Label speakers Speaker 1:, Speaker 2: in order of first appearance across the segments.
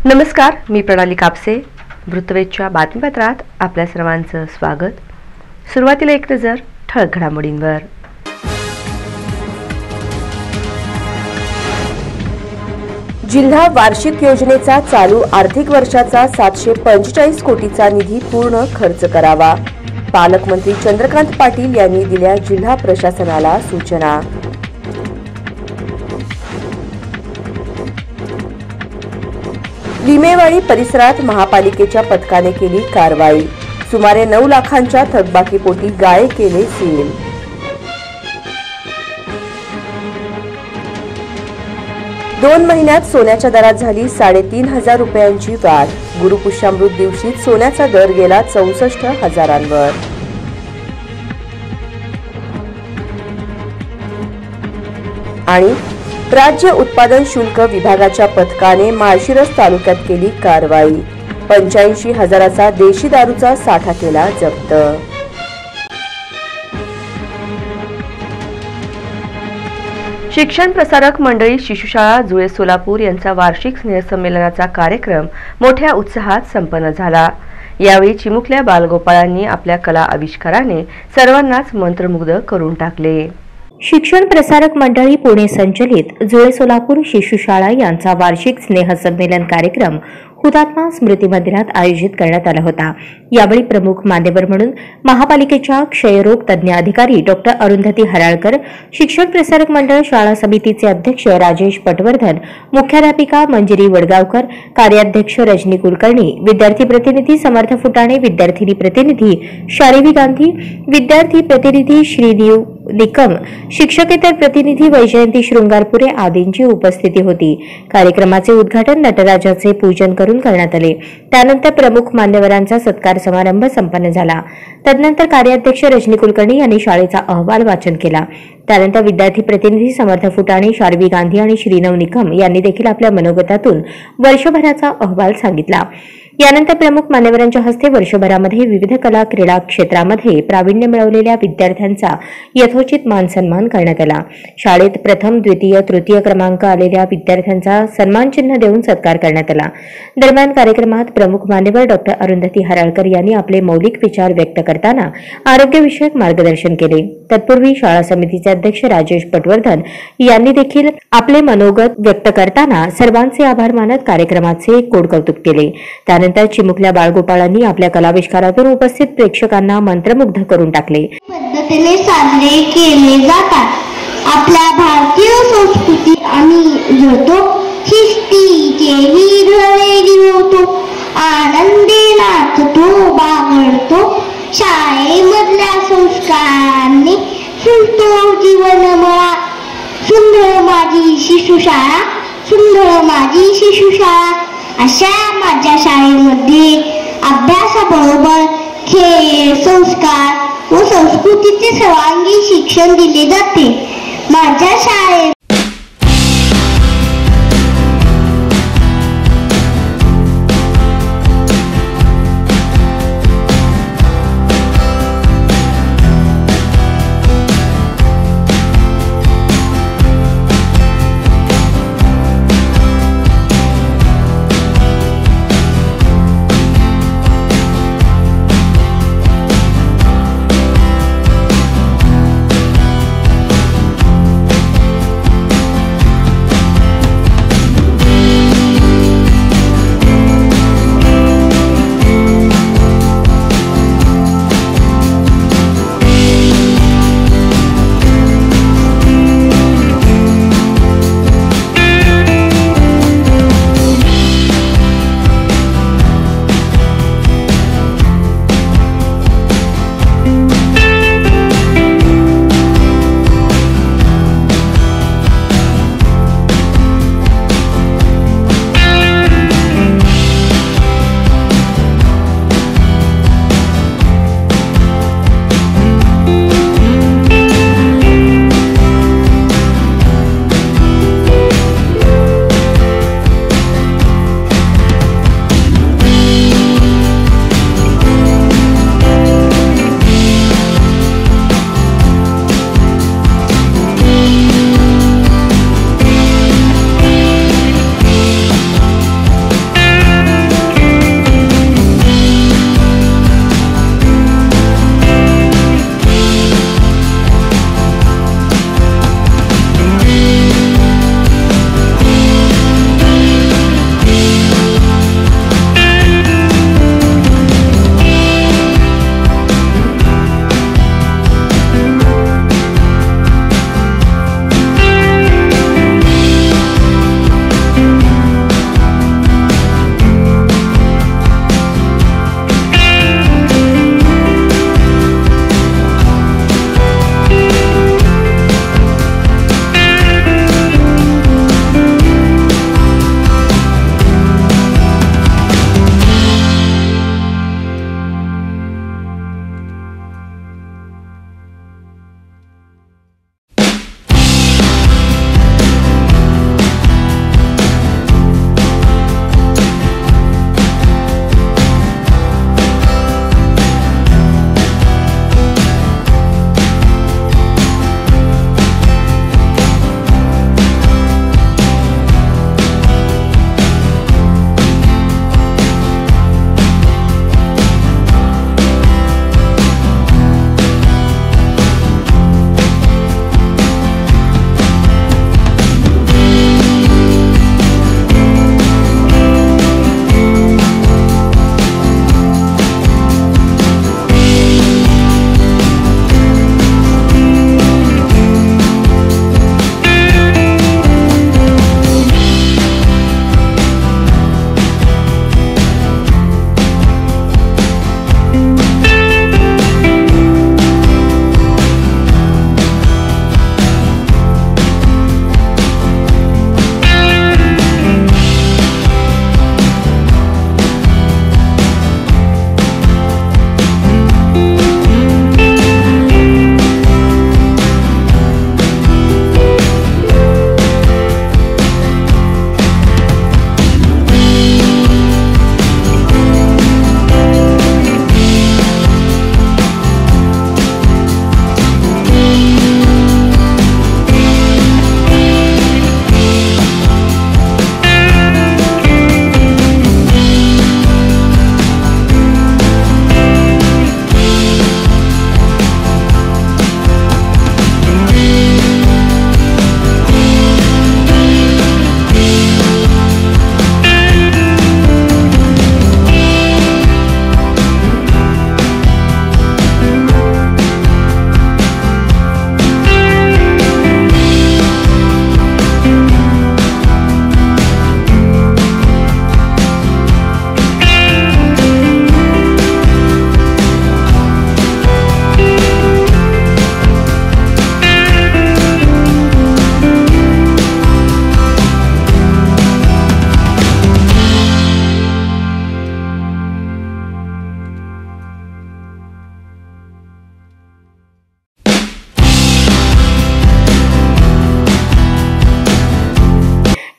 Speaker 1: नमस्कार, मी प्रणाली कापसे. वृत्तवेधच्या बातमीपत्रात आपल्या सर्वांचं स्वागत. सुरुवातीला एक नजर ठळक घडामोडींवर. जिल्हा वार्षिक योजनेचा चालू आर्थिक वर्षाचा 745 कोटीचा निधी पूर्ण खर्च करावा. पालकमंत्री चंद्रकांत पाटील यांनी दिल्या जिल्हा प्रशासनाला सूचना. लिमेवाडी परिसरात महापालिकेच्या पथकाने केली कारवाई. सुमारे 9 लाखांच्या थकबाकीपोटी गाळे केले सील. दोन महिन्यात सोन्याच्या दरात झाली 3,500 रुपयांची वाढ. गुरुपुष्यामृत दिवशी सोन्याचा दर गेला 64,000वर. आणि राज्य उत्पादन शुल्क विभागाच्या पथकाने माळशिरस तालुक्यात केली कारवाई. 85,000चा देशी दारूचा साठा केला जप्त. शिक्षण प्रसारक मंडळी शिशुशाळा जुळे सोलापूर यांचा वार्षिक स्नेहसंमेलनाचा कार्यक्रम मोठ्या उत्साहात संपन्न झाला. यावेळी चिमुकल्या बालगोपाळांनी आपल्या कला आविष्काराने सर्वांनाच मंत्रमुग्ध करून टाकले.
Speaker 2: शिक्षण प्रसारक मंडळी पुणे संचलित जुळे सोलापूर शिशुशाळा यांचा वार्षिक स्नेहसंमेलन कार्यक्रम हुतात्मा स्मृती मंदिरात आयोजित करण्यात आला होता. यावेळी प्रमुख मान्यवर म्हणून महापालिकेच्या क्षयरोग तज्ज्ञ अधिकारी डॉक्टर अरुंधती हराळकर, शिक्षण प्रसारक मंडळ शाळा समितीचे अध्यक्ष राजेश पटवर्धन, मुख्याध्यापिका मंजिरी वडगावकर, कार्याध्यक्ष रजनी कुलकर्णी, विद्यार्थी प्रतिनिधी समर्थ फुटाणे, विद्यार्थिनी प्रतिनिधी शालिनी गांधी, विद्यार्थी प्रतिनिधी श्रीदेव निकम, शिक्षकेतर प्रतिनिधी वैजयंती शृंगारपुरे आदींची उपस्थिती होती. कार्यक्रमाचे उद्घाटन नटराजाचे पूजन करून करण्यात आले. त्यानंतर प्रमुख मान्यवरांचा सत्कार समारंभ संपन्न झाला. तदनंतर कार्याध्यक्ष रजनी कुलकर्णी यांनी शाळेचा अहवाल वाचन केला. त्यानंतर विद्यार्थी प्रतिनिधी समर्थ फुटाणे, शालिनी गांधी आणि श्रीनव निकम यांनी देखील आपल्या मनोगतातून वर्षभराचा अहवाल सांगितला. यानंतर प्रमुख मान्यवरांच्या हस्ते वर्षभरामध्ये विविध कला क्रीडा क्षेत्रामध्ये प्रावीण्य मिळवलेल्या विद्यार्थ्यांचा यथोचित मान सन्मान करण्यात आला. शाळेत प्रथम, द्वितीय, तृतीय क्रमांक आलेल्या विद्यार्थ्यांचा सन्मानचिन्ह देऊन सत्कार करण्यात आला. दरम्यान कार्यक्रमात प्रमुख मान्यवर डॉक्टर अरुंधती हराळकर यांनी आपले मौलिक विचार व्यक्त करताना आरोग्यविषयक मार्गदर्शन केले. तत्पूर्वी शाळा समितीचे अध्यक्ष राजेश पटवर्धन यांनी देखील आपले मनोगत व्यक्त करताना सर्वांचे आभार मानत कार्यक्रमाचे कोडकौतुक केले. त्यानंतर चिमुकल्या बाळगोपाळांनी आपल्या कलाविष्कारातून उपस्थित प्रेक्षकांना मंत्रमुग्ध करून टाकले.
Speaker 3: पद्धतीने साजरे केले जातात. आपल्या भारतीय संस्कृती आम्ही जळतो, शिस्तीचे विधळे गिरवतो, आनंदी नाचतो, बागडतो, शाळेमधल्या संस्कारांनी फुलतो जीवनमळा. सुंदर माझी शिशुशाळा, सुंदर माझी शिशुशाळा. अशा माझ्या शाळेमध्ये अभ्यासाबरोबर खेळ, संस्कार व संस्कृतीचे सर्वांगीण शिक्षण दिले जाते. माझ्या शाळेत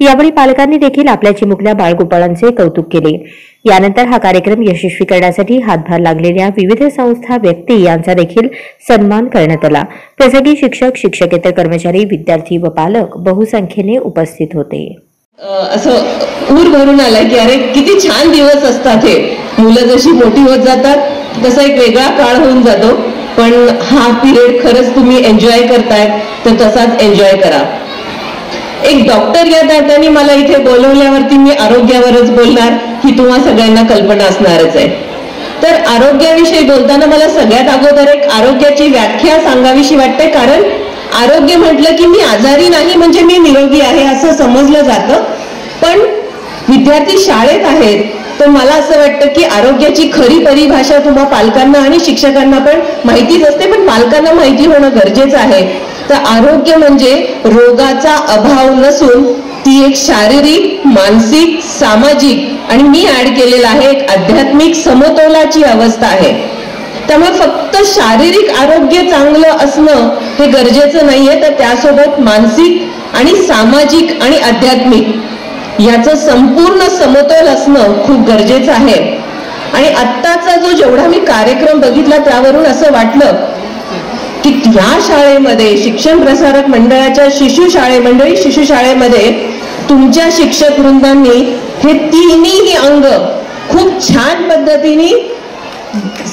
Speaker 2: यावेळी पालकांनी देखील आपल्या चिमुकल्या बाळगोपाळांचे कौतुक केले। यानंतर हा कार्यक्रम यशस्वी करण्यासाठी हातभार लागलेल्या विविध संस्था, व्यक्ती यांचा देखील सन्मान करण्यात आला। प्रसंगी शिक्षक, शिक्षकेतर कर्मचारी, विद्यार्थी व पालक बहुसंख्येने उपस्थित होते।
Speaker 4: असं ऊर भरून आलाय की अरे किती छान दिवस असतात हे। मुलं जशी मोठी होत जातात तसा एक वेगळा काळ होऊन जातो, पण हा पिरियड खरंच तुम्ही एन्जॉय करताय तर तसाच एन्जॉय करा। एक डॉक्टर या नात्याने मला इथे बोलवल्यावरती मी आरोग्यावरच बोलणार ही तुम्हा सगळ्यांना कल्पना असणारच आहे। तर आरोग्याविषयी बोलताना मला सगळ्यात अगोदर एक आरोग्याची व्याख्या सांगावीशी वाटते, कारण आरोग्य म्हटलं की मी आजारी नाही म्हणजे मी निरोगी आहे असं समजलं जातं, पण विद्यार्थी शाळेत आहेत तर मला असं वाटतं की आरोग्याची खरी परिभाषा तुम्हा पालकांना आणि शिक्षकांना पण माहितीच असते, पण पालकांना माहिती होणं गरजेचं आहे। तर आरोग्य म्हणजे रोगाचा अभाव नसून ती एक शारीरिक, मानसिक, सामाजिक आणि मी ऍड केलेला आहे एक आध्यात्मिक समतोलाची अवस्था आहे। त्यामुळे फक्त शारीरिक आरोग्य चांगलं असणं हे गरजेचं नाहीये, तर त्यासोबत मानसिक आणि सामाजिक आणि आध्यात्मिक याचं संपूर्ण समतोल असणं खूप गरजेचं आहे। आणि आत्ताचा जो जेवढा मी कार्यक्रम बघितला त्यावरून असं वाटलं की या शाळेमध्ये शिक्षण प्रसारक मंडळाच्या शिशु शाळेमध्ये तुमच्या शिक्षक वृंदांनी हे तिन्ही अंग खूप छान पद्धतीने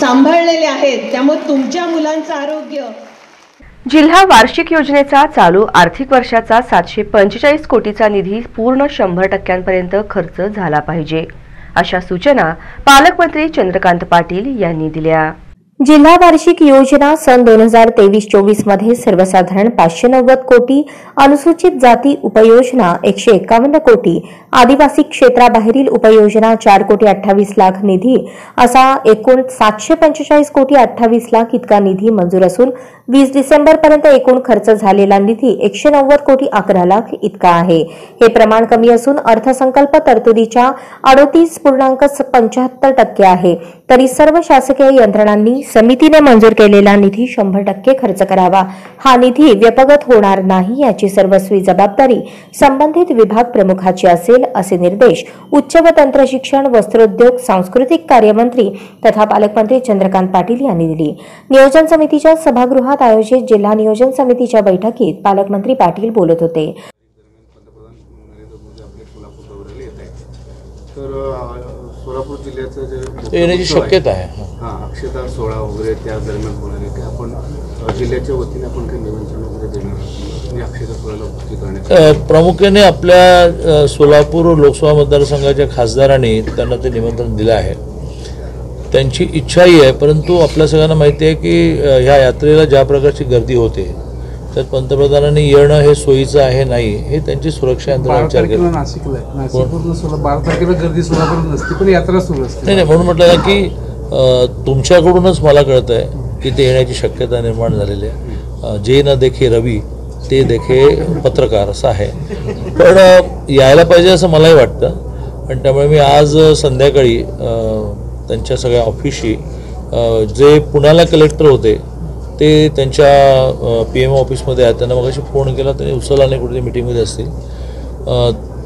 Speaker 4: सांभाळलेले आहेत, त्यामुळे तुमच्या मुलांचं आरोग्य।
Speaker 1: जिल्हा वार्षिक योजनेचा चालू आर्थिक वर्षाचा 745 कोटीचा निधी पूर्ण 100% खर्च झाला पाहिजे, अशा सूचना पालकमंत्री चंद्रकांत पाटील यांनी दिल्या।
Speaker 2: जिल्हा वार्षिक योजना सन 2023-24 मध्ये सर्वसाधारण 590 कोटी, अनुसूचित जाती उपयोजना 151 कोटी, आदिवासी क्षेत्राबाहेरील उपयोजना 4 कोटी 28 लाख निधी असा एकूण 745 कोटी 28 लाख इतका निधी मंजूर असून 20 डिसेंबरपर्यंत एकूण खर्च झालेला निधी 190 कोटी 11 लाख इतका आहे। हे प्रमाण कमी असून अर्थसंकल्प तरतुदीच्या 38.75% आहे। तरी सर्व शासकीय यंत्रणांनी समितीने मंजूर केलेला निधी 100% खर्च करावा। हा निधी व्यपगत होणार नाही याची सर्वस्वी जबाबदारी संबंधित विभाग प्रमुखाची असेल, असे निर्देश उच्च व तंत्र शिक्षण, वस्त्रोद्योग, सांस्कृतिक कार्यमंत्री तथा पालकमंत्री चंद्रकांत पाटील यांनी दिली। नियोजन समितीच्या सभागृहात आयोजित जिल्हा नियोजन समितीच्या बैठकीत पालकमंत्री पाटील बोलत होते।
Speaker 5: सोलापूर जिल्ह्याचं जे
Speaker 6: येण्याची शक्यता आहे,
Speaker 5: अक्षता सोहळा वगैरे त्या दरम्यान होणार आहे की आपण जिल्ह्याच्या वतीने आपण काही निमंत्रण वगैरे देणार म्हणजे अक्षता सोहळ्याला उपस्थित करण्यात
Speaker 6: प्रामुख्याने आपल्या सोलापूर लोकसभा मतदारसंघाच्या खासदारांनी त्यांना ते निमंत्रण दिलं आहे। त्यांची इच्छाही आहे, परंतु आपल्या सगळ्यांना माहिती आहे की ह्या यात्रेला ज्या प्रकारची गर्दी होते त्यात पंतप्रधानांनी येणं हे सोयीचं आहे नाही, हे त्यांची सुरक्षा यंत्रणा विचार करते। नाही म्हणून म्हटलं की तुमच्याकडूनच मला कळत आहे की ते येण्याची शक्यता निर्माण झालेली आहे। जे न देखे रवी ते देखे पत्रकार असं आहे, पण यायला पाहिजे असं मलाही वाटतं। आणि त्यामुळे मी आज संध्याकाळी त्यांच्या सगळ्या ऑफिसशी जे पुण्याला कलेक्टर होते ते त्यांच्या PM ऑफिसमध्ये आहेत, त्यांना मगाशी फोन केला, त्यांनी उचलला नाही, कुठेतरी मिटिंगमध्ये असतील।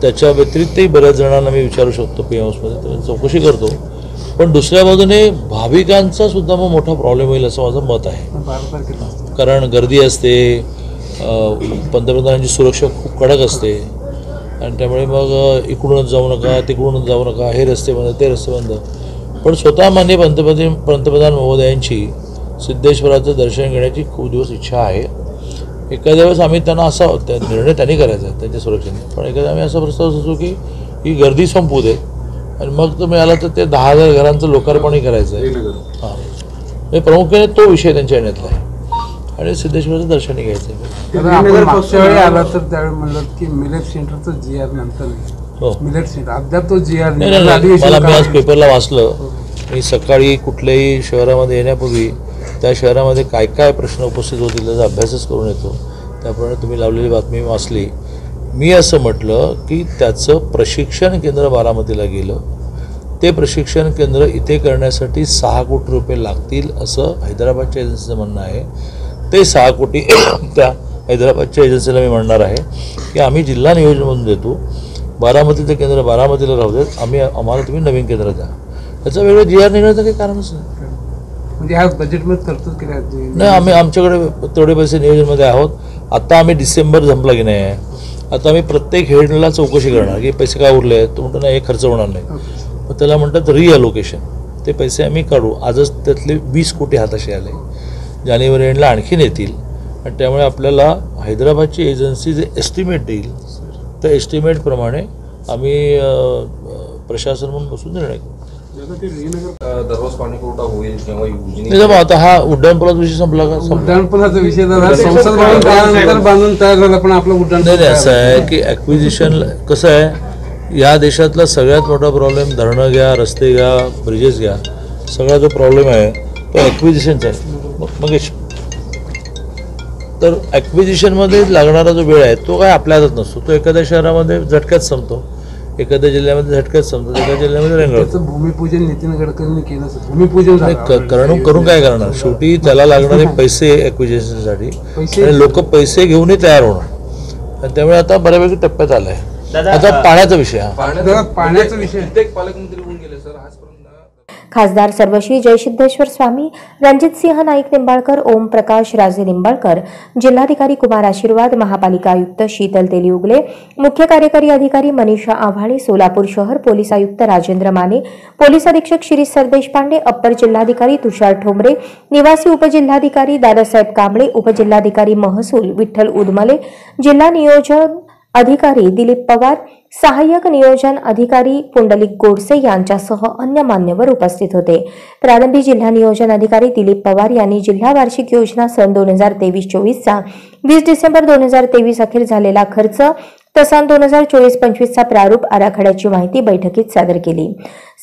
Speaker 6: त्याच्या व्यतिरिक्तही बऱ्याच जणांना मी विचारू शकतो PM ऑफिसमध्ये, तर चौकशी करतो। पण दुसऱ्या बाजूने भाविकांचा सुद्धा मग मोठा प्रॉब्लेम होईल असं माझं मत आहे, कारण गर्दी असते, पंतप्रधानांची सुरक्षा खूप कडक असते आणि त्यामुळे मग इकडूनच जाऊ नका, तिकडूनच जाऊ नका, हे रस्ते बंद, ते रस्ते बंद। पण स्वतः माननीय पंतप्रधान महोदयांची सिद्धेश्वराचं दर्शन घेण्याची खूप दिवस इच्छा आहे। एखाद्या वेळेस आम्ही त्यांना असा निर्णय त्यांनी करायचा आहे त्यांच्या सुरक्षेने, पण एखाद्या आम्ही असा प्रस्ताव सुचवू की ही गर्दी संपू दे आणि मग तुम्ही आला तर ते 10,000 घरांचं लोकार्पणही करायचं आहे। हां, प्रामुख्याने तो विषय त्यांच्या येण्यातला आहे आणि सिद्धेश्वराचं दर्शनही घ्यायचं आहे।
Speaker 7: मागच्या वेळी आला तर त्यावेळी म्हणलं की मिलेट सेंटरचं GR नंतर मिलेट सेंटर अद्याप तो GR
Speaker 6: मला मी आज पेपरला वाचलं, मी सकाळी कुठल्याही शहरामध्ये येण्यापूर्वी त्या शहरामध्ये काय काय प्रश्न उपस्थित होतील त्याचा अभ्यासच करून येतो। त्याप्रमाणे तुम्ही लावलेली बातमी वाचली। मी असं म्हटलं की त्याचं प्रशिक्षण केंद्र बारामतीला गेलं, ते प्रशिक्षण केंद्र इथे करण्यासाठी 6 कोटी रुपये लागतील असं हैदराबादच्या एजन्सीचं म्हणणं आहे। ते 6 कोटी त्या हैदराबादच्या एजन्सीला मी म्हणणार आहे की आम्ही जिल्हा नियोजनमधून देतो बारामतीचं केंद्र बारामतीला राहू देत, आम्हाला तुम्ही नवीन केंद्र द्या. याचं वेगळं GR निघण्याचं काही कारणच नाही.
Speaker 7: म्हणजे ह्या बजेटमध्ये तरतूद केली आहे?
Speaker 6: नाही, आम्ही आमच्याकडे तेवढे पैसे नियोजनमध्ये आहोत. आता आम्ही डिसेंबर संपला की नाही, आता आम्ही प्रत्येक हेडला चौकशी करणार की पैसे काय उरले आहेत. तो म्हणतो नाही, हे खर्च होणार नाही. मग त्याला म्हणतात रिअलोकेशन. ते पैसे आम्ही काढू. आजच त्यातले 20 कोटी हाताशी आले, जानेवारी एंडला आणखीन येतील. आणि त्यामुळे आपल्याला हैदराबादची एजन्सी जे एस्टिमेट देईल त्या एस्टिमेटप्रमाणे आम्ही प्रशासन म्हणून बसून निर्णय करू.
Speaker 8: दररोज पाणी पुरवठा होईल किंवा
Speaker 6: नाही, आता हा उड्डाणपुलाचा विषय संपला का?
Speaker 7: उड्डाणपुलाचा विषय संसद बांधून तयार झाला, पण आपलं उड्डाण
Speaker 6: नाही, असं आहे की ॲक्विजिशन कसं आहे, या देशातला सगळ्यात मोठा प्रॉब्लेम धरणं घ्या, रस्ते घ्या, ब्रिजेस घ्या, सगळा जो प्रॉब्लेम आहे तो ॲक्विजिशनचा आहे. मग तर ॲक्विजिशनमध्ये लागणारा जो वेळ आहे तो काय आपल्या हातात नसतो. तो एखाद्या शहरामध्ये झटक्यात संपतो, एखाद्या जिल्ह्यामध्ये झटक्यात संपतो, एखाद्या जिल्ह्यामध्ये रेंगाळतो.
Speaker 7: भूमिपूजन नितीन गडकरींनी केलं, भूमिपूजन
Speaker 6: करून काय करणार? शेवटी त्याला लागणारे पैसे ॲक्विजिशनसाठी, आणि लोक पैसे घेऊनही तयार होणार. आणि त्यामुळे आता बऱ्यापैकी टप्प्यात आलं आहे. आता पाण्याचा विषय,
Speaker 7: पाण्याचा विषय
Speaker 8: पालकमंत्री होऊन गेले सर आजपर्यंत.
Speaker 2: खासदार सर्वश्री जयसिद्धेश्वर स्वामी, रणजितसिंह नाईक निंबाळकर, ओम प्रकाश राजे निंबाळकर, जिल्हाधिकारी कुमार आशीर्वाद, महापालिका आयुक्त शीतल तेली उगले, मुख्य कार्यकारी अधिकारी मनीषा आव्हाणे, सोलापूर शहर पोलीस आयुक्त राजेंद्र माने, पोलीस अधीक्षक शिरीष सरदेशपांडे, अप्पर जिल्हाधिकारी तुषार ठोंबरे, निवासी उपजिल्हाधिकारी दादासाहेब कांबळे, उपजिल्हाधिकारी महसूल विठ्ठल उदमले, जिल्हा नियोजन अधिकारी दिलीप पवार, सहाय्यक नियोजन अधिकारी पुंडलिक गोडसे यांच्यासह अन्य मान्यवर उपस्थित होते. प्रारंभी जिल्हा नियोजन अधिकारी दिलीप पवार यांनी जिल्हा वार्षिक योजना सन 2023-24चा 20 डिसेंबर 2023 अखेर झालेला खर्च तसा 2024-25चा प्रारूप आराखड्याची माहिती बैठकीत सादर केली.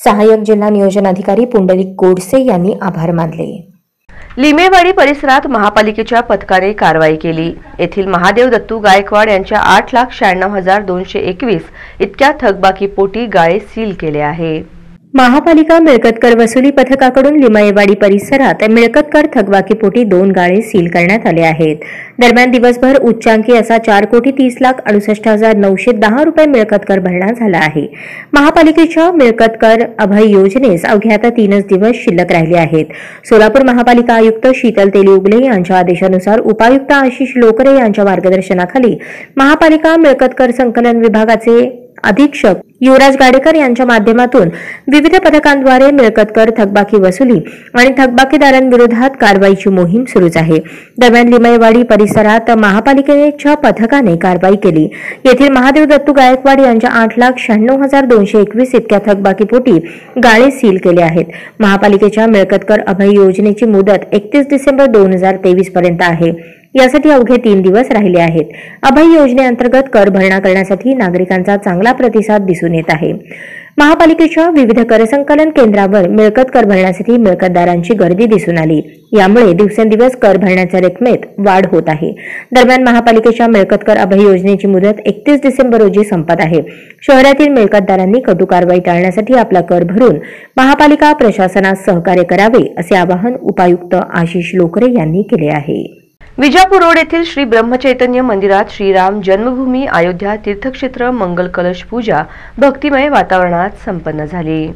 Speaker 2: सहाय्यक जिल्हा नियोजन अधिकारी पुंडलिक गोडसे यांनी आभार मानले.
Speaker 1: लिमेवाडी परिसरात महापालिकेच्या पथकाने कारवाई केली. येथील महादेव दत्तू गायकवाड यांच्या 8,96,221 इतक्या थकबाकीपोटी गाळे सील केले आहे.
Speaker 2: महापालिका मिळकत कर वसुली पथकाकडून लिमयेवाडी परिसरात मिळकत कर थकबाकीपोटी 2 गाळे सील करण्यात आले आहेत. दरम्यान दिवसभर उच्चांकी असा 4,30,68,910 रुपये मिळकत कर भरणा झाला आहे. महापालिकेच्या मिळकत कर अभय योजनेस अवघ्या आता 3च दिवस शिल्लक राहिले आहेत. सोलापूर महापालिका आयुक्त शीतल तेली उगले यांच्या आदेशानुसार उपायुक्त आशिष लोकरे यांच्या मार्गदर्शनाखाली महापालिका मिळकत कर संकलन विभागाचे अधीक्षक युवराज गाडेकर यांच्या माध्यमातून विविध पथकांद्वारे मिळकत कर थकबाकी वसुली आणि थकबाकीदारांविरोधात कारवाईची मोहीम सुरूच आहे. दरम्यान लिमयेवाडी परिसरात महापालिकेच्या पथकाने कारवाई केली. येथील महादेव दत्तू गायकवाड यांच्या 8,96,221 इतक्या थकबाकीपोटी गाळे सील केले आहेत. महापालिकेच्या मिळकत कर अभय योजनेची मुदत 31 डिसेंबर 2023 पर्यंत आहे. यासाठी अवघे 3 दिवस राहिले आहेत. अभय योजनेअंतर्गत कर भरणा करण्यासाठी नागरिकांचा चांगला प्रतिसाद दिसून येत आहे. महापालिकेच्या विविध कर संकलन केंद्रावर मिळकत कर भरण्यासाठी मिळकतदारांची गर्दी दिसून आली. यामुळे दिवसेंदिवस कर भरण्याच्या रकमेत वाढ होत आहे. दरम्यान महापालिकेच्या मिळकत कर अभय योजनेची मुदत 31 डिसेंबर रोजी संपत आहे. शहरातील मिळकतदारांनी कटू कारवाई टाळण्यासाठी आपला कर भरून महापालिका प्रशासनास सहकार्य करावे असे आवाहन उपायुक्त आशिष लोकरे यांनी केले आहे.
Speaker 1: विजापूर रोड येथील श्री ब्रह्मचैतन्य मंदिरात श्रीराम जन्मभूमी अयोध्या तीर्थक्षेत्र मंगल कलश पूजा भक्तिमय वातावरणात संपन्न झाली.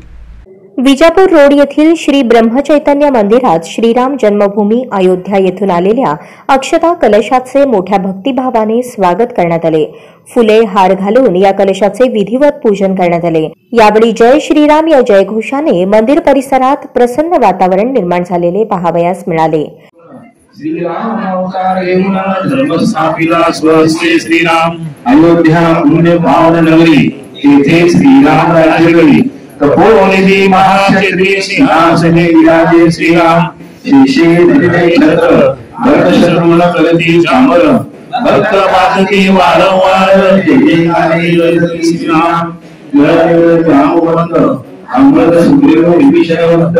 Speaker 2: विजापूर रोड येथील श्री ब्रह्मचैतन्य मंदिरात श्रीराम जन्मभूमी अयोध्या येथून आलेल्या अक्षता कलशाचे मोठ्या भक्तिभावाने स्वागत करण्यात आले. फुले हार घालून या कलशाचे विधिवत पूजन करण्यात आले. यावेळी जय श्रीराम या जयघोषाने मंदिर परिसरात प्रसन्न वातावरण निर्माण झालेले पाहावयास मिळाले.
Speaker 9: श्रीराम अवतार घेऊन धर्म स्थापिला स्वस्ते श्रीराम अयोध्या पुण्य पावन नगरी तेथे श्रीराम राज्य करी. तपोनिधी महाक्षत्रिय सिंहासने विराजे श्रीराम. शेषे धरिले छत्र भरत शत्रुघ्न करती चामर भक्त पासकी वारंवार जय श्रीराम. जय जामवंत अमृत सुग्रीव विभीषणवंत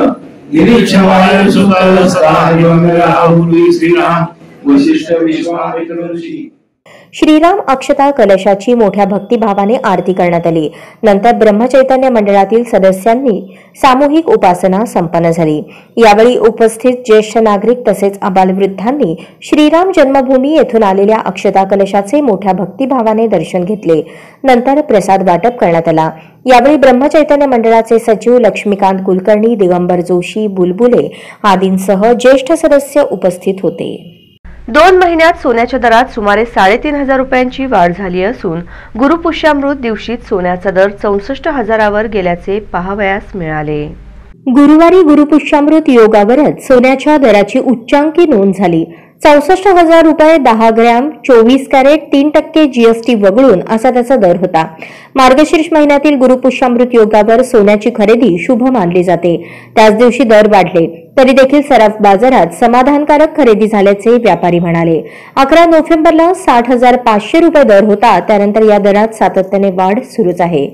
Speaker 9: गिरीशवाय सुकल सदा योगराहुरी श्रीराम. वशिष्ठ विश्वामित्र ऋषी
Speaker 2: श्रीराम अक्षता कलशाची मोठ्या भक्तिभावाने आरती करण्यात आली. नंतर ब्रह्मचैतन्य मंडळातील सदस्यांनी सामूहिक उपासना संपन्न झाली. यावेळी उपस्थित ज्येष्ठ नागरिक तसेच आबालवृद्धांनी श्रीराम जन्मभूमी येथून आलेल्या अक्षता कलशाचे मोठ्या भक्तिभावाने दर्शन घेतले. नंतर प्रसाद वाटप करण्यात आला. यावेळी ब्रह्मचैतन्य मंडळाचे सचिव लक्ष्मीकांत कुलकर्णी, दिगंबर जोशी, बुलबुले आदींसह ज्येष्ठ सदस्य उपस्थित होते.
Speaker 1: 2 महिन्यात सोन्याच्या दरात सुमारे 3,500 रुपयांची वाढ झाली असून गुरुपुष्यामृत दिवशी सोन्याचा दर 64,000वर गेल्याचे पाहावयास मिळाले.
Speaker 2: गुरुवारी गुरुपुष्यामृत योगावरच सोन्याच्या दराची उच्चांकी नोंद झाली. 64,000 रुपये 10 ग्रॅम 24 कॅरेट 3% जीएसटी वगळून असा त्याचा दर होता. मार्गशीर्ष महिन्यातील गुरुपुष्यामृत योगावर सोन्याची खरेदी शुभ मानली जाते. त्याच दिवशी दर वाढले तरी देखील सराफ बाजारात समाधानकारक खरेदी झाल्याचे व्यापारी म्हणाले. 11 नोव्हेंबरला 60,500 रुपये दर होता. त्यानंतर या दरात सातत्याने वाढ सुरूच आहे.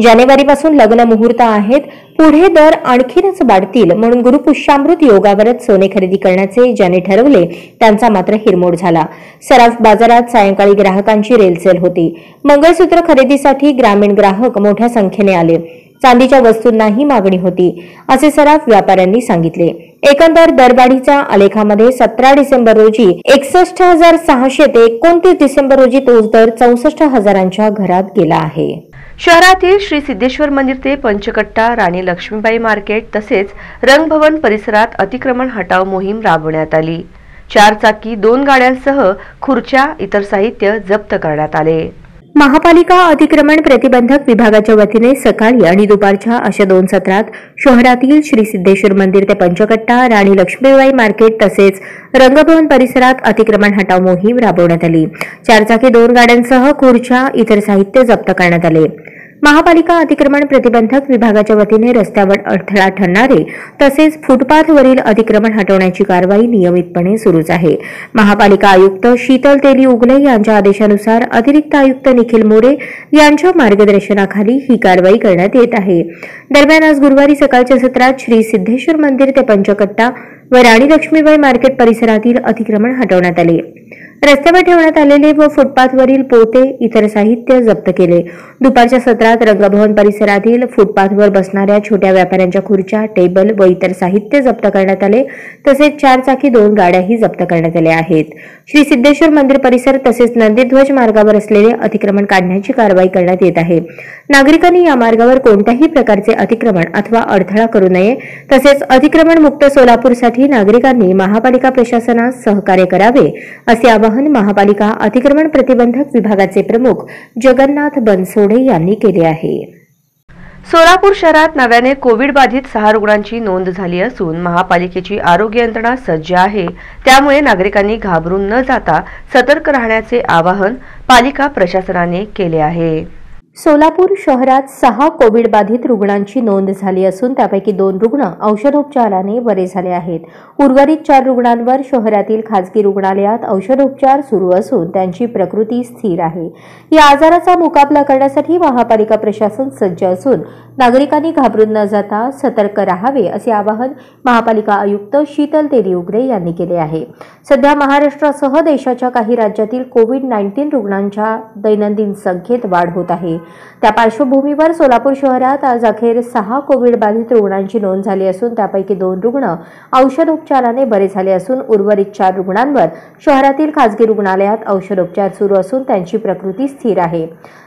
Speaker 2: जानेवारीपासून लग्न मुहूर्त आहेत. पुढे दर आणखीनच वाढतील म्हणून गुरुपुष्यामृत योगावरच सोने खरेदी करण्याचे ज्याने ठरवले त्यांचा मात्र हिरमोड झाला. सराफ बाजारात सायंकाळी ग्राहकांची रेलचेल होती. मंगळसूत्र खरेदीसाठी ग्रामीण ग्राहक मोठ्या संख्येने आले. चांदीच्या वस्तूंनाही मागणी होती असे सराफ व्यापाऱ्यांनी सांगितले. एकंदर दरवाढीच्या आलेखामध्ये 17 डिसेंबर रोजी 61,600 ते 29 डिसेंबर रोजी तोच दर 64,000च्या घरात गेला आहे.
Speaker 1: शहरातील श्री सिद्धेश्वर मंदिर ते पंचकट्टा, राणी लक्ष्मीबाई मार्केट तसेच रंगभवन परिसरात अतिक्रमण हटाव मोहीम राबवण्यात आली. 4 चाकी 2 गाड्यांसह खुर्च्या इतर साहित्य जप्त करण्यात आले.
Speaker 2: महापालिका अतिक्रमण प्रतिबंधक विभागाच्या वतीने सकाळी आणि दुपारच्या अशा 2 सत्रात शहरातील श्री सिद्धेश्वर मंदिर ते पंचकट्टा, राणी लक्ष्मीबाई मार्केट तसेच रंगभवन परिसरात अतिक्रमण हटाव मोहीम राबवण्यात आली. 4 चाकी 2 गाड्यांसह खुर्च्या इतर साहित्य जप्त करण्यात आले. महापालिका अतिक्रमण प्रतिबंधक विभागाच्या वतीने रस्त्यावर अडथळा ठरणारे तसेच फुटपाथवरील अतिक्रमण हटवण्याची कारवाई नियमितपणे सुरूच आहे. महापालिका आयुक्त शीतल तेली उगले यांच्या आदेशानुसार अतिरिक्त आयुक्त निखिल मोरे यांच्या मार्गदर्शनाखाली ही कारवाई करण्यात येत आहे. दरम्यान आज गुरुवारी सकाळच्या सत्रात श्री सिद्धेश्वर मंदिर ते पंचकट्टा व राणी लक्ष्मीबाई मार्केट परिसरातील अतिक्रमण हटवण्यात आले. रस्त्यावर ठेवण्यात आलेले व फुटपाथवरील पोते इतर साहित्य जप्त केले. दुपारच्या सत्रात रंगभवन परिसरातील फुटपाथवर बसणाऱ्या छोट्या व्यापाऱ्यांच्या खुर्च्या, टेबल व इतर साहित्य जप्त करण्यात आले. तसेच 4 चाकी 2 गाड्याही जप्त करण्यात आल्या आहेत. श्री सिद्धेश्वर मंदिर परिसर तसेच नंदीध्वज मार्गावर असलेले अतिक्रमण काढण्याची कारवाई करण्यात येत आहे. नागरिकांनी या मार्गावर कोणत्याही प्रकारचे अतिक्रमण अथवा अडथळा करू नये. तसेच अतिक्रमण मुक्त सोलापूरसाठी नागरिकांनी महापालिका प्रशासनास सहकार्य करावे असे आवाहन महापालिका अतिक्रमण प्रतिबंधक विभागाचे प्रमुख जगन्नाथ बनसोडे यांनी केले आहे.
Speaker 1: सोलापूर शहरात नव्याने कोविड बाधित 6 रुग्णांची नोंद झाली असून महापालिकेची आरोग्य यंत्रणा सज्ज आहे. त्यामुळे नागरिकांनी घाबरून न जाता सतर्क राहण्याचे आवाहन पालिका प्रशासनाने केले आहे.
Speaker 2: सोलापूर शहरात 6 कोविड बाधित रुग्णांची नोंद झाली असून त्यापैकी 2 रुग्ण औषधोपचाराने बरे झाले आहेत. उर्वरित 4 रुग्णांवर शहरातील खासगी रुग्णालयात औषधोपचार सुरू असून त्यांची प्रकृती स्थिर आहे. या आजाराचा मुकाबला करण्यासाठी महापालिका प्रशासन सज्ज असून नागरिकांनी घाबरून न जाता सतर्क राहावे असे आवाहन महापालिका आयुक्त शीतल तेली उगरे यांनी केले आहे. सध्या महाराष्ट्रासह देशाच्या काही राज्यातील कोविड-19 रुग्णांच्या दैनंदिन संख्येत वाढ होत आहे. त्या पार्श्वभूमीवर सोलापूर शहरात आज अखेर 6 कोविड बाधित रुग्णांची नोंद झाली असून त्यापैकी 2 रुग्ण औषधोपचाराने बरे झाले असून उर्वरित 4 रुग्णांवर शहरातील खासगी रुग्णालयात औषधोपचार सुरू असून त्यांची प्रकृती स्थिर आहे.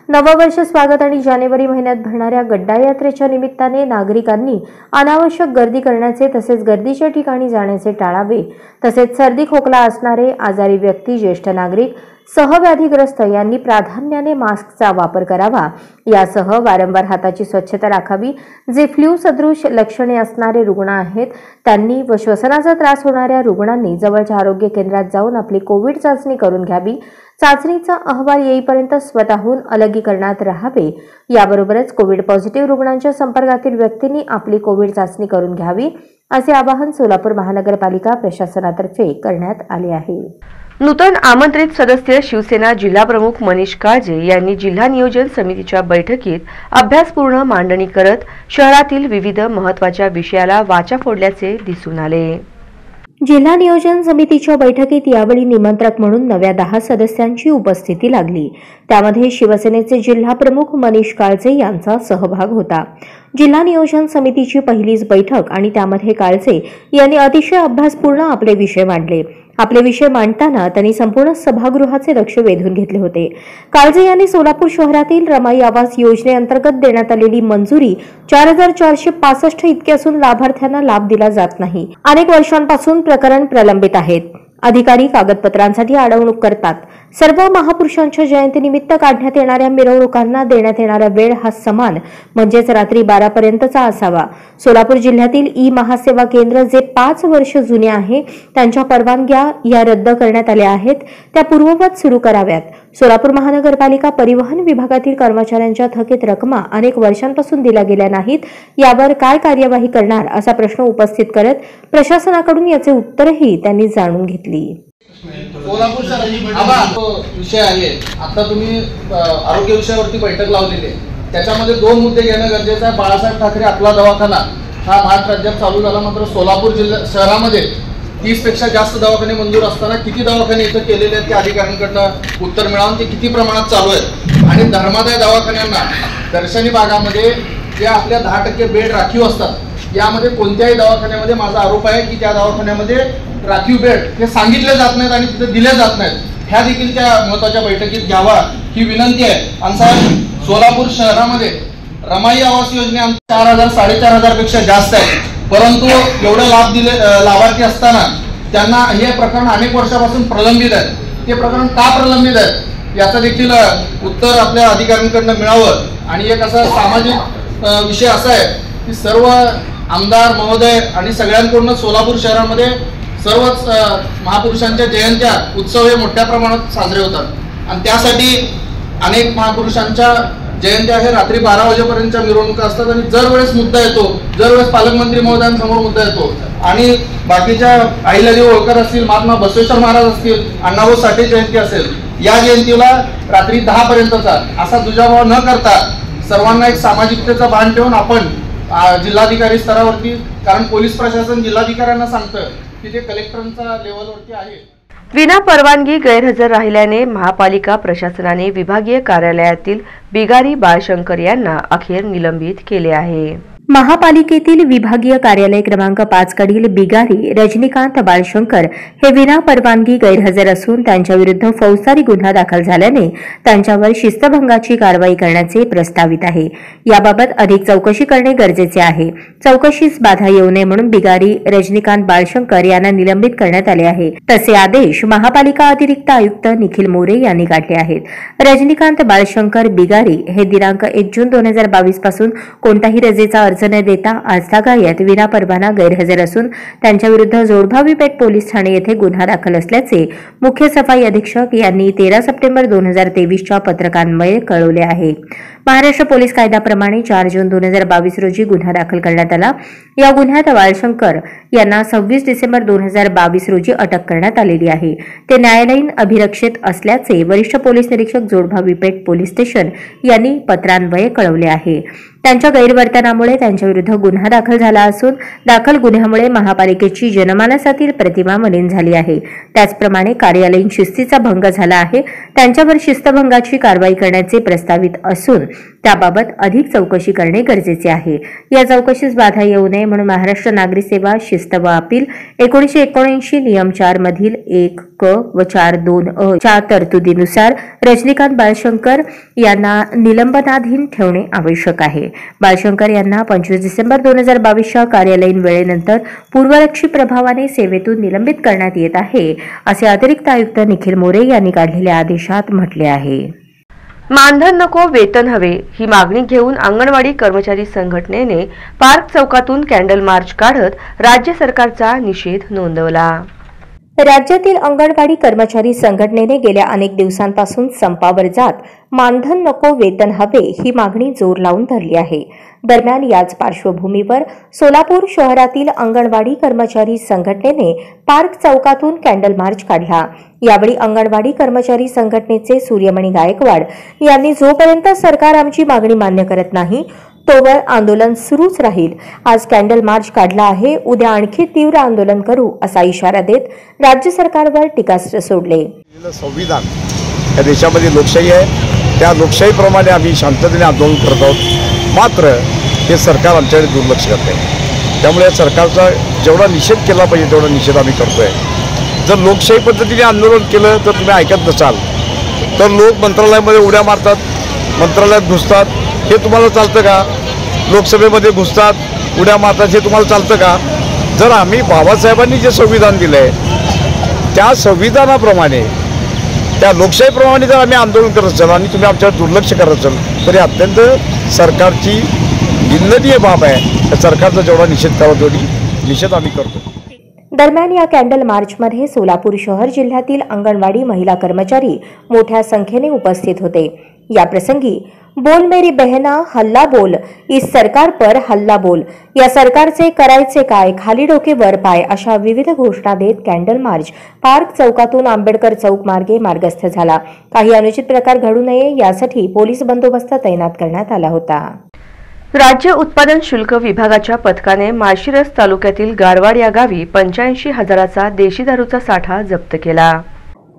Speaker 2: नववर्ष स्वागत आणि जानेवारी महिन्यात भरणाऱ्या गड्डा यात्रेच्या निमित्ताने नागरिकांनी अनावश्यक गर्दी करण्याचे तसेच गर्दीच्या ठिकाणी जाण्याचे टाळावे. तसेच सर्दी खोकला असणारे आजारी व्यक्ती, ज्येष्ठ नागरिक, सहव्याधीग्रस्त यांनी प्राधान्याने मास्कचा वापर करावा. यासह वारंवार हाताची स्वच्छता राखावी. जे फ्लू सदृश लक्षणे असणारे रुग्ण आहेत त्यांनी व श्वसनाचा त्रास होणाऱ्या रुग्णांनी जवळच्या आरोग्य केंद्रात जाऊन आपली कोविड चाचणी करून घ्यावी. चाचणीचा अहवाल येईपर्यंत स्वतःहून अलगीकरणात राहावे. याबरोबरच कोविड पॉझिटिव्ह रुग्णांच्या संपर्कातील व्यक्तींनी आपली कोविड चाचणी करून घ्यावी असे आवाहन सोलापूर महानगरपालिका प्रशासनातर्फे करण्यात आले आहे.
Speaker 1: नूतन आमंत्रित सदस्य शिवसेना जिल्हाप्रमुख मनीष काळजे यांनी जिल्हा नियोजन समितीच्या बैठकीत अभ्यासपूर्ण मांडणी करत शहरातील विविध महत्त्वाच्या विषयाला वाचा फोडल्याचे दिसून आले.
Speaker 2: जिल्हा नियोजन समितीच्या बैठकीत यावेळी निमंत्रक म्हणून नव्या 10 सदस्यांची उपस्थिती लागली. त्यामध्ये शिवसेनेचे जिल्हा प्रमुख मनीष काळजे यांचा सहभाग होता. जिल्हा नियोजन समितीची पहिलीच बैठक आणि त्यामध्ये काळजे यांनी अतिशय अभ्यासपूर्ण आपले विषय मांडले. आपले विषय मांडताना त्यांनी संपूर्ण सभागृहाचे लक्ष वेधून घेतले होते. काळजे यांनी सोलापूर शहरातील रमाई आवास योजनेअंतर्गत देण्यात आलेली मंजुरी 4465 इतकी असून लाभार्थ्यांना लाभ दिला जात नाही. अनेक वर्षांपासून प्रकरण प्रलंबित आहेत. अधिकारी कागदपत्रांसाठी अडवणूक करतात. सर्व महापुरुषांच्या जयंतीनिमित्त काढण्यात येणाऱ्या मिरवणुकांना देण्यात येणारा वेळ हा समान म्हणजेच रात्री 12 पर्यंतचा असावा. सोलापूर जिल्ह्यातील ई महासेवा केंद्र जे 5 वर्ष जुने आहे त्यांच्या परवानग्या या रद्द करण्यात आल्या आहेत, त्या पूर्ववत सुरू कराव्यात. सोलापूर महानगरपालिका परिवहन विभागातील कर्मचाऱ्यांच्या थकीत रकमा अनेक वर्षांपासून दिल्या गेल्या नाहीत. यावर काय कार्यवाही करणार असा प्रश्न उपस्थित करत प्रशासनाकडून याचे उत्तरही त्यांनी जाणून घेतली.
Speaker 10: सोलापूर शहरात विषय आहे. आता तुम्ही आरोग्य विषयावरती बैठक लावलेली आहे, त्याच्यामध्ये 2 मुद्दे घेणं गरजेचं आहे. बाळासाहेब ठाकरे आपला दवाखाना हा महाराष्ट्र राज्यात चालू झाला, मात्र सोलापूर जिल्हा शहरामध्ये 30 पेक्षा जास्त दवाखाने मंजूर असताना किती दवाखाने इथं केलेले आहेत ते अधिकाऱ्यांकडनं उत्तर मिळावून ते किती प्रमाणात चालू आहेत. आणि धर्मादाय दवाखान्यांना दर्शनी भागामध्ये ज्या आपल्या 10% बेड राखीव असतात, यामध्ये कोणत्याही दवाखान्यामध्ये माझा आरोप आहे की त्या दवाखान्यामध्ये राखीव बेड हे सांगितले जात नाहीत आणि तिथे दिले जात नाहीत. ह्या देखील त्या महत्वाच्या बैठकीत घ्यावा ही विनंती आहे. आणि साहेब, सोलापूर शहरामध्ये रमाई आवास योजने 4,000-4,500 पेक्षा जास्त आहे, परंतु एवढे लाभ दिले लाभार्थी असताना त्यांना हे प्रकरण अनेक वर्षापासून प्रलंबित आहे. ते प्रकरण का प्रलंबित आहे याचं देखील उत्तर आपल्या अधिकाऱ्यांकडनं मिळावं. आणि एक असा सामाजिक विषय असा आहे की सर्व आमदार महोदय आणि सगळ्यांकडून सोलापूर शहरामध्ये सर्वच महापुरुषांच्या जयंत्या उत्सव हे मोठ्या प्रमाणात साजरे होतात. आणि त्यासाठी अनेक महापुरुषांच्या जयंत्या हे रात्री 12 वाजेपर्यंतच्या मिरवणुका असतात. आणि दरवेळेस मुद्दा येतो, दरवेळेस पालकमंत्री महोदयांसमोर मुद्दा येतो. आणि बाकीच्या अहिल्यादेवी होळकर असतील, महात्मा बसवेश्वर महाराज असतील, अण्णाभाऊ साठे जयंती असेल, या जयंतीला रात्री 10 पर्यंतचा असा दुजाभाव न करता सर्वांना एक सामाजिकतेचा भान ठेवून आपण जिल्हाधिकारी स्तरावरती, कारण पोलीस प्रशासन जिल्हाधिकाऱ्यांना सांगतं की ते कलेक्टरांच्या लेवलवरती आहे.
Speaker 1: विना परवानगी गैरहजर राहिल्याने महापालिका प्रशासनाने विभागीय कार्यालयातील बिगारी बाळशंकर यांना अखेर निलंबित केले आहे.
Speaker 2: महापालिकेतील विभागीय कार्यालय क्रमांक 5 कडील बिगारी रजनीकांत बाळशंकर हे विना परवानगी गैरहजर असून त्यांच्याविरुद्ध फौजदारी गुन्हा दाखल झाल्याने त्यांच्यावर शिस्तभंगाची कारवाई करण्याचे प्रस्तावित आहे. याबाबत अधिक चौकशी करणे गरजेचे आहे. चौकशीस बाधा येऊ नये म्हणून बिगारी रजनीकांत बाळशंकर यांना निलंबित करण्यात आले आहे. तसे आदेश महापालिका अतिरिक्त आयुक्त निखिल मोरे यांनी काढले आहेत. रजनीकांत बाळशंकर बिगारी हे दिनांक 1 जून 2022 पासून कोणताही रजेचा अर्ज न देता आजतागायत विना परवाना गैरहजर असून त्यांच्याविरुद्ध जोडभावी पेठ पोलीस ठाणे येथे गुन्हा दाखल असल्याचे मुख्य सफाई अधीक्षक यांनी 13 सप्टेंबर 2023च्या पत्रकान्वये कळवले आहे. महाराष्ट्र पोलीस कायद्याप्रमाणे 4 जून 2022 रोजी गुन्हा दाखल करण्यात आला. या गुन्ह्यात बाळशंकर यांना 26 डिसेंबर 2022 रोजी अटक करण्यात आलेली आहे. ते न्यायालयीन अभिरक्षित असल्याचे वरिष्ठ पोलीस निरीक्षक जोडभावी पेठ पोलीस स्टेशन यांनी पत्रान्वये कळवले आहे. त्यांच्या गैरवर्तनामुळे त्यांच्याविरुद्ध गुन्हा दाखल झाला असून दाखल गुन्ह्यामुळे महापालिकेची जनमानसातील प्रतिमा मलिन झाली आहे. त्याचप्रमाणे कार्यालयीन शिस्तीचा भंग झाला आहे. त्यांच्यावर शिस्तभंगाची कारवाई करण्याचे प्रस्तावित असून त्याबाबत अधिक चौकशी करणे गरजेचे आहे. या चौकशीस बाधा येऊ नये म्हणून महाराष्ट्र नागरी सेवा शिस्त व अपील 1979 नियम 4 मधील 1 क व 4(2) अ च्या तरतुदीनुसार रजनीकांत बाळशंकर यांना निलंबनाधीन ठेवणे आवश्यक आहे. बाळशंकर यांना 25 डिसेंबर 2022च्या कार्यालयीन वेळेनंतर पूर्वलक्षी प्रभावाने सेवेतून निलंबित करण्यात येत आहे, असे अतिरिक्त आयुक्त निखिल मोरे यांनी काढलेल्या आदेशात म्हटले आहे.
Speaker 1: मानधन नको वेतन हवे ही मागणी घेऊन अंगणवाडी कर्मचारी संघटनेने पार्क चौकातून कॅन्डल मार्च काढत राज्य सरकारचा निषेध नोंदवला.
Speaker 2: राज्यातील अंगणवाडी कर्मचारी संघटनेने गेल्या अनेक दिवसांपासून संपावर जात मानधन नको वेतन हवे ही मागणी जोर लावून धरली आहे. दरम्यान याच पार्श्वभूमीवर सोलापूर शहरातील अंगणवाडी कर्मचारी संघटनेने पार्क चौकातून कॅन्डल मार्च काढला. यावेळी अंगणवाडी कर्मचारी संघटनेचे सूर्यमणी गायकवाड यांनी जोपर्यंत सरकार आमची मागणी मान्य करत नाही तोवर आंदोलन सुरूच राहील. आज कॅन्डल मार्च काढला आहे, उद्या आणखी तीव्र आंदोलन करू असा इशारा देत राज्य सरकारवर टीकास्त्र सोडले.
Speaker 11: संविधान या देशामध्ये लोकशाही आहे, त्या लोकशाहीप्रमाणे आम्ही शांततेने आंदोलन करत आहोत. मात्र हे सरकार आमच्याकडे दुर्लक्ष करते. त्यामुळे या सरकारचा जेवढा निषेध केला पाहिजे तेवढा निषेध आम्ही करतोय. जर लोकशाही पद्धतीने आंदोलन केलं तर तुम्ही ऐकत नसाल तर लोक मंत्रालयामध्ये उड्या मारतात, मंत्रालयात घुसतात. हे तुम्हाला चालतं का? लोकसभेमध्ये घुसतात, उड्या मारतात, हे तुम्हाला चालतं का? जर आम्ही बाबासाहेबांनी जे संविधान दिलं आहे त्या संविधानाप्रमाणे, त्या लोकशाहीप्रमाणे जर आम्ही आंदोलन करत असाल आणि तुम्ही आमच्यावर दुर्लक्ष करत असाल तर अत्यंत सरकारची निंदनीय बाब आहे. त्या सरकारचा जेवढा निषेध करावा तेवढी निषेध आम्ही करतो.
Speaker 2: दरम्यान या कॅन्डल मार्चमध्ये सोलापूर शहर जिल्ह्यातील अंगणवाडी महिला कर्मचारी मोठ्या संख्येने उपस्थित होते. या प्रसंगी बोल मेरी बहना हल्ला बोल, इस सरकार पर हल्ला बोल, या सरकारचे करायचे काय, खाली डोके वर पाय अशा विविध घोषणा देत कॅन्डल मार्च पार्क चौकातून आंबेडकर चौक मार्गे मार्गस्थ झाला. काही अनुचित प्रकार घडू नये यासाठी पोलीस बंदोबस्त तैनात करण्यात आला होता.
Speaker 1: राज्य उत्पादन शुल्क विभागाच्या पथकाने माळशिरस तालुक्यातील गारवाड या गावी 85,000चा देशी दारूचा साठा जप्त केला.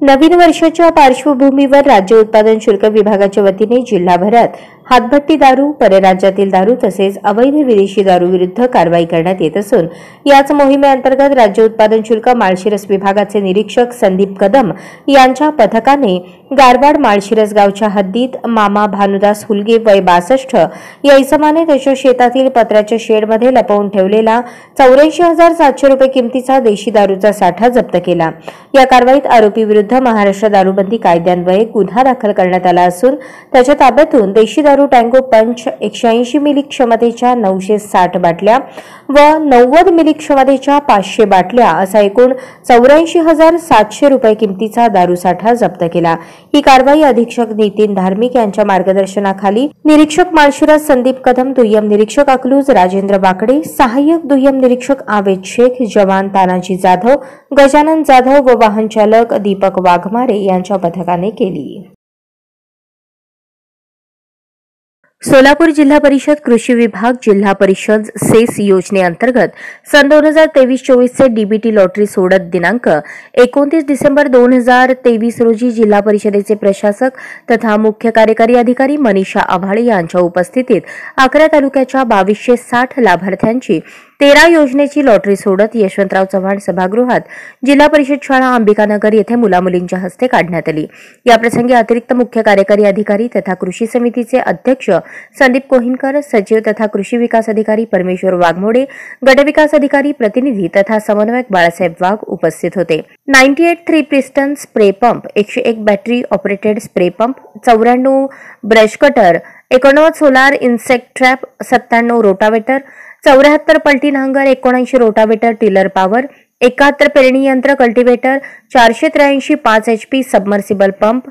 Speaker 2: नवीन वर्षाच्या पार्श्वभूमीवर राज्य उत्पादन शुल्क विभागाच्या वतीने जिल्हाभरात हातभट्टी दारू, परराज्यातील दारू तसेच अवैध विदेशी दारू विरुद्ध कारवाई करण्यात येत असून याच मोहिमेअंतर्गत राज्य उत्पादन शुल्क माळशिरस विभागाचे निरीक्षक संदीप कदम यांच्या पथकाने गारवाड माळशिरस गावच्या हद्दीत मामा भानुदास हुलगे वय 62 या इसमाने त्याच्या शेतातील पत्र्याच्या शेडमध्ये लपवून ठेवलेला 84,700 रुपये किमतीचा देशी दारूचा साठा जप्त केला. या कारवाईत आरोपी विरुद्ध महाराष्ट्र दारूबंदी कायद्यान्वये गुन्हा दाखल करण्यात आला असून त्याच्या ताब्यातून देशी दारू टँगो पंच 180 मिली क्षमतेच्या 960 बाटल्या व 90 मिली क्षमतेच्या 500 बाटल्या असा एकूण 84,700 रुपये किमतीचा दारूसाठा जप्त केला. ही कारवाई अधीक्षक नितीन धार्मिक यांच्या मार्गदर्शनाखाली निरीक्षक माळशिरस संदीप कदम, दुय्यम निरीक्षक अकलूज राजेंद्र बाकडे, सहाय्यक दुय्यम निरीक्षक आवेद शेख, जवान तानाजी जाधव, गजानन जाधव व वाहन चालक दीपक वाघमारे यांच्या पथकाने केली. सोलापूर जिल्हा परिषद कृषी विभाग जिल्हा परिषद सेस योजनेअंतर्गत सन 2023-24 चे डीबीटी लॉटरी सोडत दिनांक 29 डिसेंबर 2023 रोजी जिल्हा परिषदेचे प्रशासक तथा मुख्य कार्यकारी अधिकारी मनीषा आभाळे यांच्या उपस्थितीत 11 तालुक्याच्या 2260 लाभार्थ्यांची 13 योजनेची लॉटरी सोडत यशवंतराव चव्हाण सभागृहात जिल्हा परिषद शाळा अंबिकानगर येथे मुलामुलींच्या हस्ते काढण्यात आली. याप्रसंगी अतिरिक्त मुख्य कार्यकारी अधिकारी तथा कृषी समितीचे अध्यक्ष संदीप कोहिनकर, सचिव तथा कृषी विकास अधिकारी परमेश्वर वाघमोडे, गटविकास अधिकारी प्रतिनिधी तथा समन्वयक बाळासाहेब वाघ उपस्थित होते. 98 3 piston spray pump, 101 battery operated spray pump, 94 brush cutter, 89 solar insect trap, 97 rotavator, 74 पलटी नांगर, 79 रोटावेटर टिलर पॉवर, 71 पेरणी यंत्र cultivator, 483 5 HP submersible pump,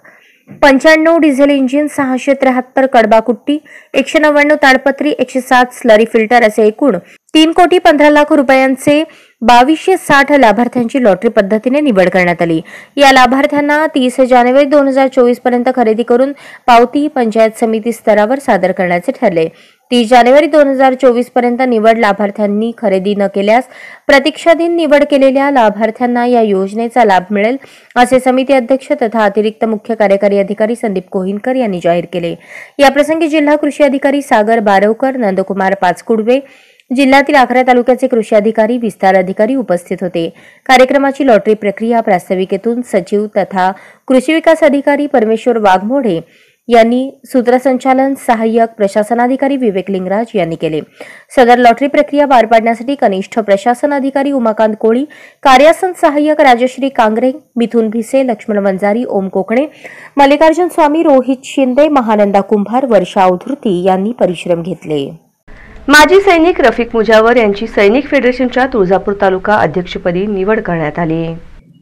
Speaker 2: 95 diesel engine, 673 कडबा कुट्टी, 199 ताडपत्री, 107 स्लरी फिल्टर असे एकूण 3,15,00,000 रुपयांचे 2260 लाभार्थ्यांची लॉटरी पद्धतीने निवड करण्यात आली. या लाभार्थ्यांना 30 जानेवारी 2024 पर्यंत खरेदी करून पावती पंचायत समिती स्तरावर सादर करण्याचे ठरले. 30 जानेवारी 2024 पर्यंत निवड लाभार्थ्यांनी खरेदी न केल्यास प्रतीक्षाधीन निवड केलेल्या लाभार्थ्यांना या योजनेचा लाभ मिळेल असे समिती अध्यक्ष तथा अतिरिक्त मुख्य कार्यकारी अधिकारी संदीप कोहिनकर यांनी जाहीर केले. याप्रसंगी जिल्हा कृषी अधिकारी सागर बारवकर, नंदकुमार पाचकुडवे, जिल्ह्यातील 11 तालुक्याचे कृषी अधिकारी, विस्तार अधिकारी उपस्थित होते. कार्यक्रमाची लॉटरी प्रक्रिया प्रास्ताविकेतून सचिव तथा कृषी विकास अधिकारी परमेश्वर वाघमोडे यांनी सूत्रसंचालन सहाय्यक प्रशासनाधिकारी विवेक लिंगराज यांनी केले. सदर लॉटरी प्रक्रिया पार पाडण्यासाठी कनिष्ठ प्रशासन अधिकारी उमाकांत कोळी, कार्यासन सहाय्यक राजश्री कांगरे, मिथुन भिसे, लक्ष्मण वंजारी, ओम कोकणे, मल्लिकार्जुन स्वामी, रोहित शिंदे, महानंदा कुंभार, वर्षा औधृती यांनी परिश्रम घेतले.
Speaker 1: माजी सैनिक रफिक मुजावर यांची सैनिक फेडरेशनच्या तुळजापूर तालुका अध्यक्षपदी निवड करण्यात आली.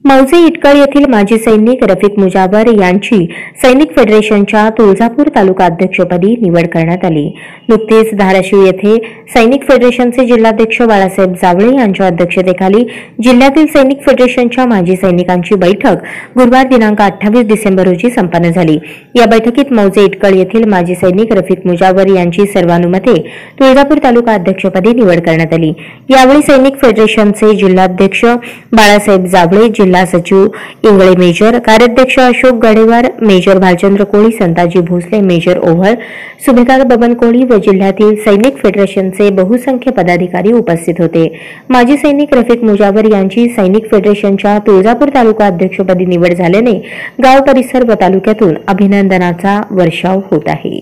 Speaker 2: मौजे इटकर इटकळ येथील माजी सैनिक रफिक मुजावर यांची सैनिक फेडरेशनच्या तुळजापूर तालुका अध्यक्षपदी निवड करण्यात आली. नुकतेच धाराशिव येथे सैनिक फेडरेशनचे जिल्हाध्यक्ष बाळासाहेब जावळे यांच्या अध्यक्षतेखाली जिल्ह्यातील सैनिक फेडरेशनच्या माजी सैनिकांची बैठक गुरुवार दिनांक 28 डिसेंबर रोजी संपन्न झाली. या बैठकीत मौजे इटकळ येथील माजी सैनिक रफिक मुजावर यांची सर्वानुमते तुळजापूर तालुका अध्यक्षपदी निवड करण्यात आली. यावेळी सैनिक फेडरेशनचे जिल्हाध्यक्ष बाळासाहेब जावळे, जिल्हा सचिव इंगळे मेजर, कार्याध्यक्ष अशोक गडेवार, मेजर भालचंद्र कोळी, संताजी भोसले, मेजर ओव्हळ, सुभेदार बबन कोळी व जिल्ह्यातील सैनिक फेडरेशनचे बहुसंख्य पदाधिकारी उपस्थित होते. माजी सैनिक रफिक मुजावर यांची सैनिक फेडरेशनच्या तुळजापूर तालुका अध्यक्षपदी निवड झाल्याने गाव परिसर व तालुक्यातून अभिनंदनाचा वर्षाव होत आहे.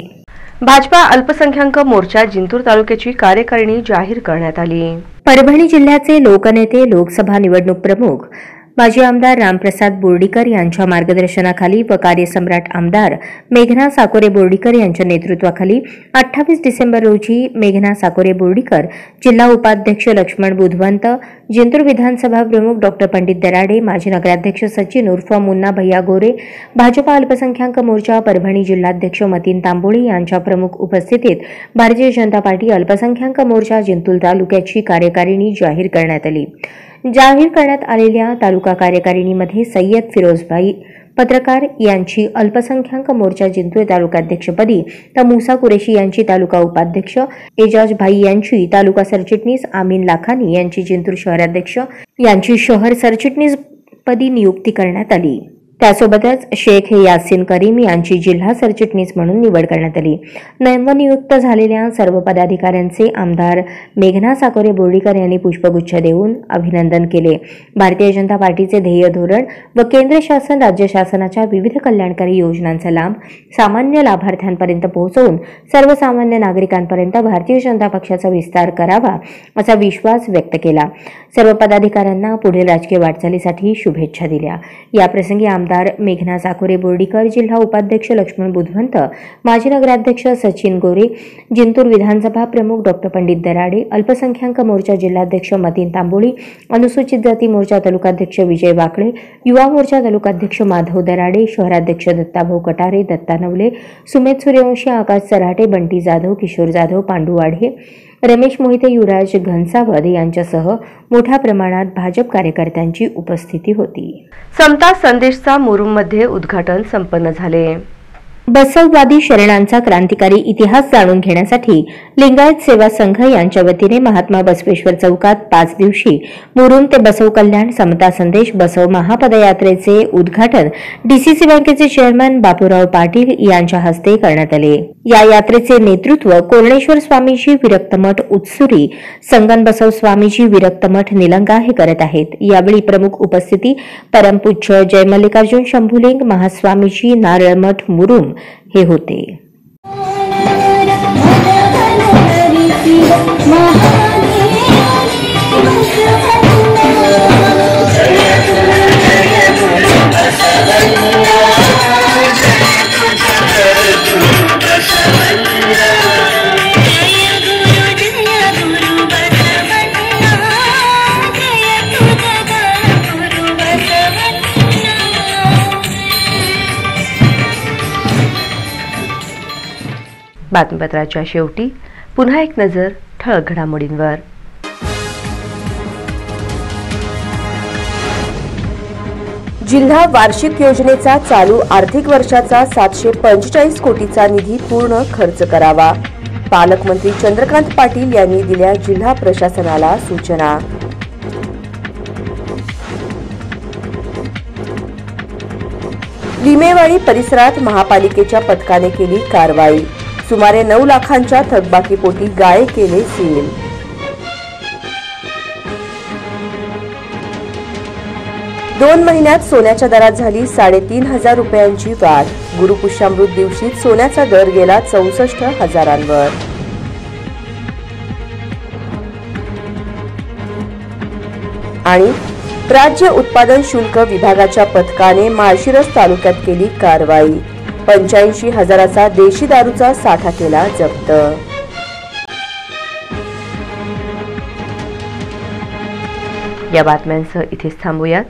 Speaker 1: भाजपा अल्पसंख्याक मोर्चा जिंतूर तालुक्याची कार्यकारिणी जाहीर करण्यात आली.
Speaker 2: परभणी जिल्ह्याचे लोकनेते, लोकसभा निवडणूक प्रमुख माजी आमदार रामप्रसाद बोर्डीकर यांच्या मार्गदर्शनाखाली व कार्यसम्राट आमदार मेघना साकोरे बोर्डीकर यांच्या नेतृत्वाखाली 28 डिसेंबर रोजी मेघना साकोरे बोर्डीकर, जिल्हा उपाध्यक्ष लक्ष्मण बुधवंत, जिंतूर विधानसभा प्रमुख डॉ पंडित दराडे, माजी नगराध्यक्ष सचिन उर्फ मुन्ना भैया गोरे, भाजपा अल्पसंख्याक मोर्चा परभणी जिल्हाध्यक्ष मतीन तांबोळे यांच्या प्रमुख उपस्थितीत भारतीय जनता पार्टी अल्पसंख्याक मोर्चा जिंतूर तालुक्याची कार्यकारिणी जाहीर करण्यात आली. जाहीर करण्यात आलेल्या तालुका कार्यकारिणीमध्ये सय्यद फिरोजभाई पत्रकार यांची अल्पसंख्याक मोर्चा जिंतूर तालुकाध्यक्षपदी तर मुसा कुरेशी यांची तालुका उपाध्यक्ष, एजाज भाई यांची तालुका सरचिटणीस, आमीन लाखानी यांची जिंतूर शहराध्यक्ष यांची शहर सरचिटणीसपदी नियुक्ती करण्यात आली. त्यासोबतच शेख यासिन करीम यांची जिल्हा सरचिटणीस म्हणून निवड करण्यात आली. नवनियुक्त झालेल्या सर्व पदाधिकाऱ्यांचे आमदार मेघना साकोरे बोर्डीकर यांनी पुष्पगुच्छ देऊन अभिनंदन केले. भारतीय जनता पार्टीचे ध्येय धोरण व केंद्र शासन, राज्य शासनाच्या विविध कल्याणकारी योजनांचा लाभ सामान्य लाभार्थ्यांपर्यंत पोहोचवून सर्वसामान्य नागरिकांपर्यंत भारतीय जनता पक्षाचा विस्तार करावा असा विश्वास व्यक्त केला. सर्व पदाधिकाऱ्यांना पुढील राजकीय वाटचालीसाठी शुभेच्छा दिल्या. याप्रसंगी आमदार मेघना साकोरे बोर्डीकर, जिल्हा उपाध्यक्ष लक्ष्मण बुधवंत, माजी नगराध्यक्ष सचिन गोरे, जिंतूर विधानसभा प्रमुख डॉ पंडित दराडे, अल्पसंख्याक मोर्चा जिल्हाध्यक्ष मतीन तांबोळी, अनुसूचित जाती मोर्चा तालुकाध्यक्ष विजय वाकळे, युवा मोर्चा तालुकाध्यक्ष माधव दराडे, शहराध्यक्ष दत्ताभाऊ कटारे, दत्ता नवले, सुमेध सूर्यवंशी, आकाश सराटे, बंटी जाधव, किशोर जाधव, पांडू वाढे, रमेश मोहिते, युवराज घनसावद यांच्यासह मोठ्या प्रमाणात भाजप कार्यकर्त्यांची उपस्थिती होती.
Speaker 1: समता संदेशचा मुरुममध्ये उद्घाटन संपन्न झाले.
Speaker 2: बसववादी शरणांचा क्रांतिकारी इतिहास जाणून घेण्यासाठी लिंगायत सेवा संघ यांच्या वतीने महात्मा बसवेश्वर चौकात 5 दिवशी मुरुम ते बसव कल्याण समता संदेश बसव महापदयात्रेचे उद्घाटन डीसीसी बँकेचे चेअरमन बापूराव पाटील यांच्या हस्ते करण्यात आले. या यात्रेचे नेतृत्व कोरणेश्वर स्वामीजी विरक्त मठ उत्सुरी, संगन बसव स्वामीजी विरक्त मठ निलंगा हे करत आहेत. यावेळी प्रमुख उपस्थिती परमपूज्य जय मल्लिकार्जुन शंभुलिंग महास्वामीजी नारळ मठ मुरुम हे होते.
Speaker 1: बातमीपत्राच्या शेवटी पुन्हा एक नजर ठळक घडामोडींवर. जिल्हा वार्षिक योजनेचा चालू आर्थिक वर्षाचा 745 कोटीचा निधी पूर्ण खर्च करावा. पालकमंत्री चंद्रकांत पाटील यांनी दिल्या जिल्हा प्रशासनाला सूचना. लिमेवाडी परिसरात महापालिकेच्या पथकाने केली कारवाई. सुमारे 9 लाखांच्या थकबाकीपोटी गाळे केले सील. दोन महिन्यात सोन्याच्या दरात झाली 3,500 रुपयांची वाढ. गुरुपुष्यामृत दिवशी सोन्याचा दर गेला 64,000वर. आणि राज्य उत्पादन शुल्क विभागाच्या पथकाने माळशिरस तालुक्यात केली कारवाई. 85,000चा देशी दारूचा साठा केला जप्त. या बातम्यांसह इथेच थांबूयात.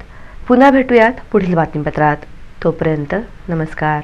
Speaker 1: पुन्हा भेटूयात पुढील बातमीपत्रात. तोपर्यंत नमस्कार.